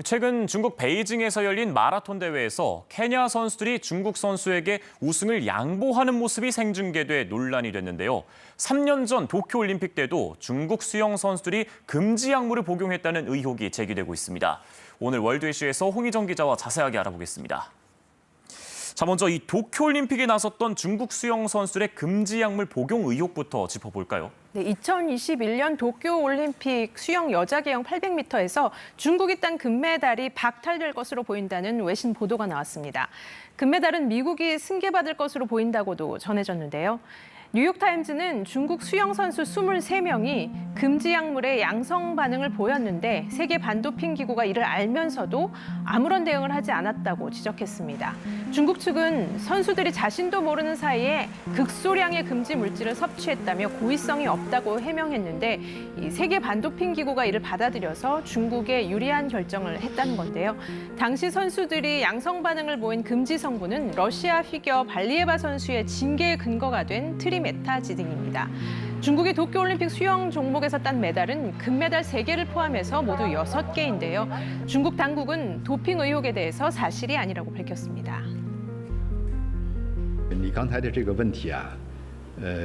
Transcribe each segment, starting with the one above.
최근 중국 베이징에서 열린 마라톤 대회에서 케냐 선수들이 중국 선수에게 우승을 양보하는 모습이 생중계돼 논란이 됐는데요. 3년 전 도쿄올림픽 때도 중국 수영 선수들이 금지 약물을 복용했다는 의혹이 제기되고 있습니다. 오늘 월드 이슈에서 홍희정 기자와 자세하게 알아보겠습니다. 자, 먼저 이 도쿄올림픽에 나섰던 중국 수영 선수들의 금지 약물 복용 의혹부터 짚어볼까요? 네, 2021년 도쿄올림픽 수영 여자 계영 800m에서 중국이 딴 금메달이 박탈될 것으로 보인다는 외신 보도가 나왔습니다. 금메달은 미국이 승계받을 것으로 보인다고도 전해졌는데요. 뉴욕타임즈는 중국 수영 선수 23명이 금지 약물에 양성 반응을 보였는데 세계 반도핑 기구가 이를 알면서도 아무런 대응을 하지 않았다고 지적했습니다. 중국 측은 선수들이 자신도 모르는 사이에 극소량의 금지 물질을 섭취했다며 고의성이 없다고 해명했는데 이 세계 반도핑 기구가 이를 받아들여서 중국에 유리한 결정을 했다는 건데요. 당시 선수들이 양성 반응을 보인 금지 성분은 러시아 피겨 발리에바 선수의 징계의 근거가 된 트리메타지딘입니다. 중국이 도쿄올림픽 수영 종목에서 딴 메달은 금메달 3개를 포함해서 모두 6개인데요. 중국 당국은 도핑 의혹에 대해서 사실이 아니라고 밝혔습니다. 你刚才的这个问题啊，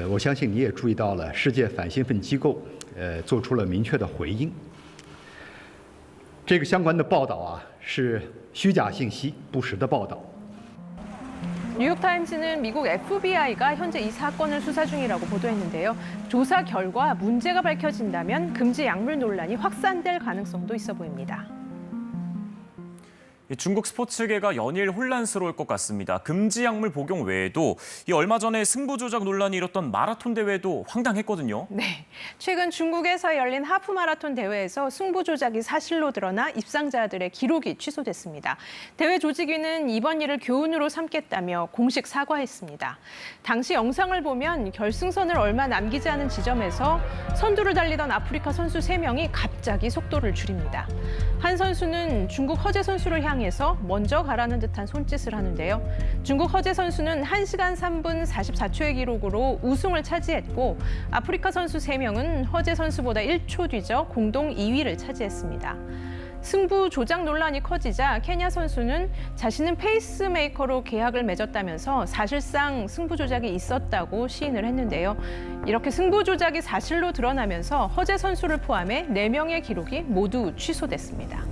我相信你也注意到了，世界反兴奋机构做出了明确的回应。这个相关的报道啊是虚假信息、不实的报道。 뉴욕타임즈는 미국 FBI가 현재 이 사건을 수사 중이라고 보도했는데요. 조사 결과 문제가 밝혀진다면 금지 약물 논란이 확산될 가능성도 있어 보입니다. 중국 스포츠계가 연일 혼란스러울 것 같습니다. 금지 약물 복용 외에도 얼마 전에 승부 조작 논란이 일었던 마라톤 대회도 황당했거든요. 네, 최근 중국에서 열린 하프 마라톤 대회에서 승부 조작이 사실로 드러나 입상자들의 기록이 취소됐습니다. 대회 조직위는 이번 일을 교훈으로 삼겠다며 공식 사과했습니다. 당시 영상을 보면 결승선을 얼마 남기지 않은 지점에서 선두를 달리던 아프리카 선수 3명이 갑자기 속도를 줄입니다. 한 선수는 중국 허재 선수를 향해서 먼저 가라는 듯한 손짓을 하는데요. 중국 허재 선수는 1시간 3분 44초의 기록으로 우승을 차지했고 아프리카 선수 3명은 허재 선수보다 1초 뒤져 공동 2위를 차지했습니다. 승부 조작 논란이 커지자 케냐 선수는 자신은 페이스메이커로 계약을 맺었다면서 사실상 승부 조작이 있었다고 시인을 했는데요. 이렇게 승부 조작이 사실로 드러나면서 허재 선수를 포함해 4명의 기록이 모두 취소됐습니다.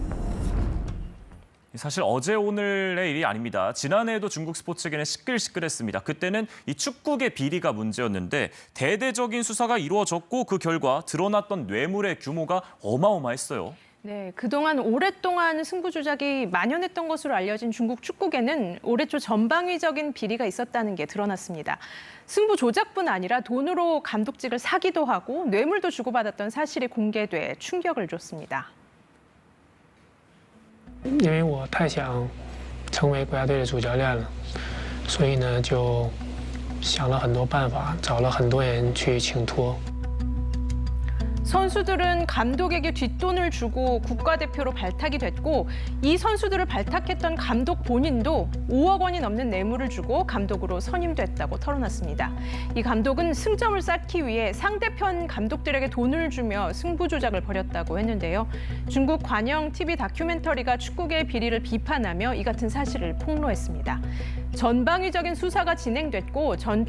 사실 어제 오늘의 일이 아닙니다. 지난해에도 중국 스포츠계는 시끌시끌했습니다. 그때는 이 축구계 비리가 문제였는데 대대적인 수사가 이루어졌고 그 결과 드러났던 뇌물의 규모가 어마어마했어요. 네, 그동안 오랫동안 승부 조작이 만연했던 것으로 알려진 중국 축구계는 올해 초 전방위적인 비리가 있었다는 게 드러났습니다. 승부 조작뿐 아니라 돈으로 감독직을 사기도 하고 뇌물도 주고받았던 사실이 공개돼 충격을 줬습니다. 因为我太想成为国家队的主教练了，所以呢就想了很多办法，找了很多人去请托。 선수들은 감독에게 뒷돈을 주고 국가대표로 발탁이 됐고 이 선수들을 발탁했던 감독 본인도 5억 원이 넘는 뇌물을 주고 감독으로 선임됐다고 털어놨습니다. 이 감독은 승점을 쌓기 위해 상대편 감독들에게 돈을 주며 승부 조작을 벌였다고 했는데요. 중국 관영 TV 다큐멘터리가 축구계의 비리를 비판하며 이 같은 사실을 폭로했습니다. 전방위적인 수사가 진행됐고 전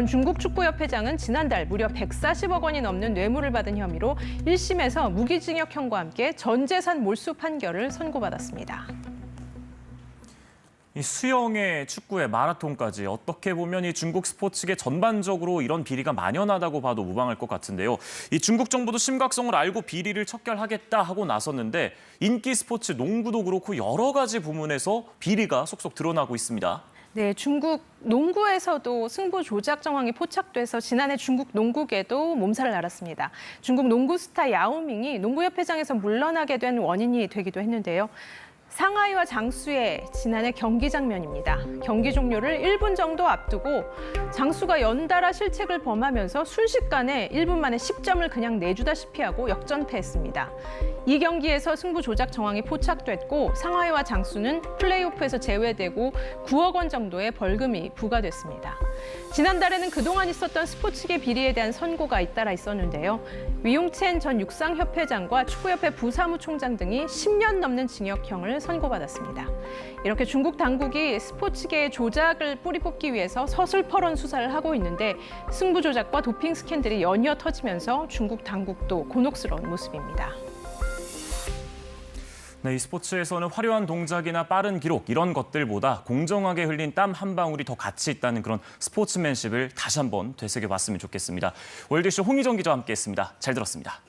중국 축구협회장은 지난달 무려 140억 원이 넘는 뇌물을 받은 혐의로 1심에서 무기징역형과 함께 전 재산 몰수 판결을 선고받았습니다. 이 수영에 축구에 마라톤까지 어떻게 보면 이 중국 스포츠계 전반적으로 이런 비리가 만연하다고 봐도 무방할 것 같은데요. 이 중국 정부도 심각성을 알고 비리를 척결하겠다 하고 나섰는데 인기 스포츠 농구도 그렇고 여러 가지 부문에서 비리가 속속 드러나고 있습니다. 네, 중국 농구에서도 승부 조작 정황이 포착돼서 지난해 중국 농구계도 몸살을 앓았습니다. 중국 농구 스타 야오밍이 농구협회장에서 물러나게 된 원인이 되기도 했는데요. 상하이와 장수의 지난해 경기 장면입니다. 경기 종료를 1분 정도 앞두고 장수가 연달아 실책을 범하면서 순식간에 1분 만에 10점을 그냥 내주다시피 하고 역전패했습니다. 이 경기에서 승부 조작 정황이 포착됐고 상하이와 장수는 플레이오프에서 제외되고 9억 원 정도의 벌금이 부과됐습니다. 지난달에는 그동안 있었던 스포츠계 비리에 대한 선고가 잇따라 있었는데요. 위용첸 전 육상협회장과 축구협회 부사무총장 등이 10년 넘는 징역형을 선고받았습니다. 이렇게 중국 당국이 스포츠계의 조작을 뿌리 뽑기 위해서 서슬퍼런 수사를 하고 있는데 승부 조작과 도핑 스캔들이 연이어 터지면서 중국 당국도 곤혹스러운 모습입니다. 네, 이 스포츠에서는 화려한 동작이나 빠른 기록 이런 것들보다 공정하게 흘린 땀 한 방울이 더 가치 있다는 그런 스포츠맨십을 다시 한번 되새겨봤으면 좋겠습니다. 월드쇼 홍희정 기자와 함께했습니다. 잘 들었습니다.